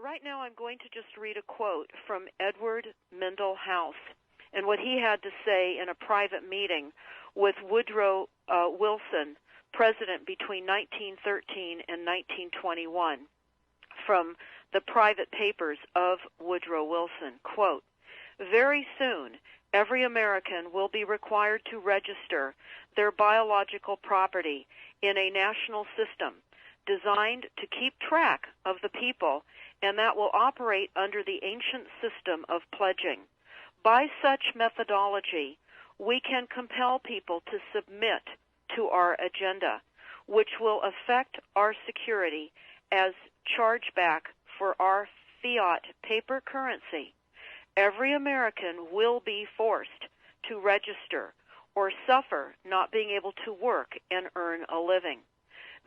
right now I'm going to just read a quote from Edward Mendell House and what he had to say in a private meeting with Woodrow Wilson, president between 1913 and 1921, from the private papers of Woodrow Wilson. Quote, "Very soon, every American will be required to register their biological property in a national system designed to keep track of the people, and that will operate under the ancient system of pledging. By such methodology, we can compel people to submit to our agenda, which will affect our security as chargeback for our fiat paper currency. Every American will be forced to register or suffer not being able to work and earn a living.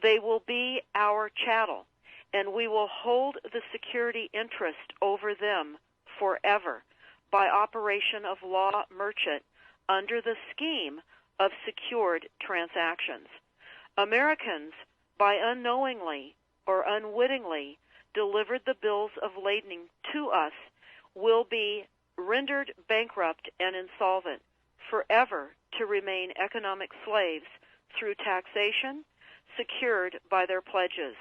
They will be our chattel, and we will hold the security interest over them forever by operation of law merchant under the scheme of secured transactions. Americans, by unknowingly or unwittingly delivered the bills of lading to us, will be rendered bankrupt and insolvent, forever to remain economic slaves through taxation secured by their pledges.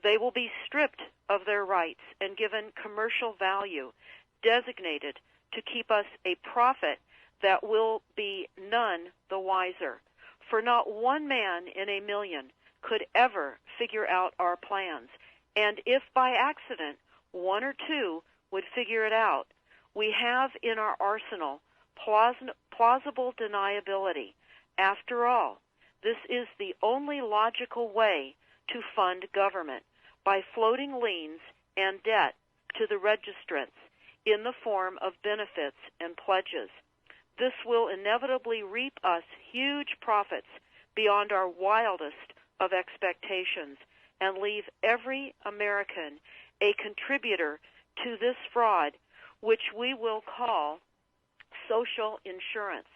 They will be stripped of their rights and given commercial value, designated to keep us a profit that will be none the wiser. For not one man in a million could ever figure out our plans, and if by accident one or two would figure it out, we have in our arsenal plausible deniability. After all, this is the only logical way to fund government, by floating liens and debt to the registrants in the form of benefits and pledges. This will inevitably reap us huge profits beyond our wildest of expectations and leave every American a contributor to this fraud, which we will call social insurance.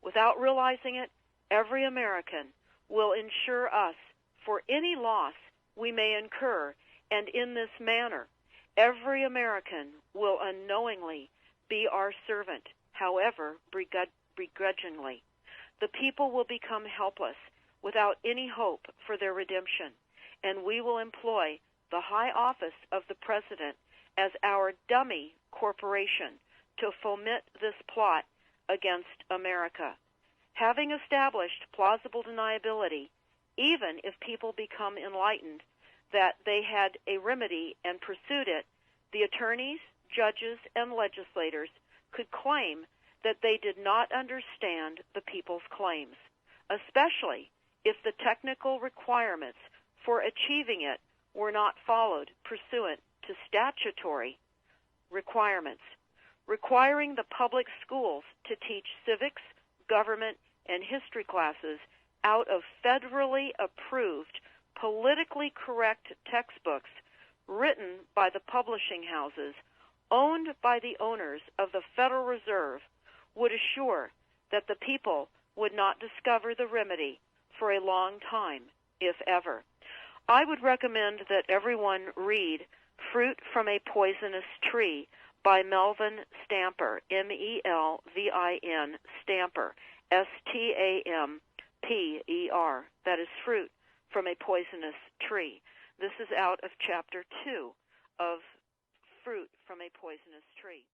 Without realizing it, every American will insure us for any loss we may incur, and in this manner, every American will unknowingly be our servant, however begrudgingly. The people will become helpless, without any hope for their redemption, and we will employ the high office of the President as our dummy corporation to foment this plot against America. Having established plausible deniability, even if people become enlightened that they had a remedy and pursued it, the attorneys, judges, and legislators could claim that they did not understand the people's claims, especially if the technical requirements for achieving it were not followed pursuant to statutory requirements, requiring the public schools to teach civics, government, and history classes out of federally approved, politically correct textbooks written by the publishing houses owned by the owners of the Federal Reserve would assure that the people would not discover the remedy for a long time, if ever. I would recommend that everyone read Fruit from a Poisonous Tree by Melvin Stamper, M-E-L-V-I-N, Stamper, S-T-A-M-P-E-R. That is Fruit from a Poisonous Tree. This is out of Chapter 2 of Fruit from a Poisonous Tree.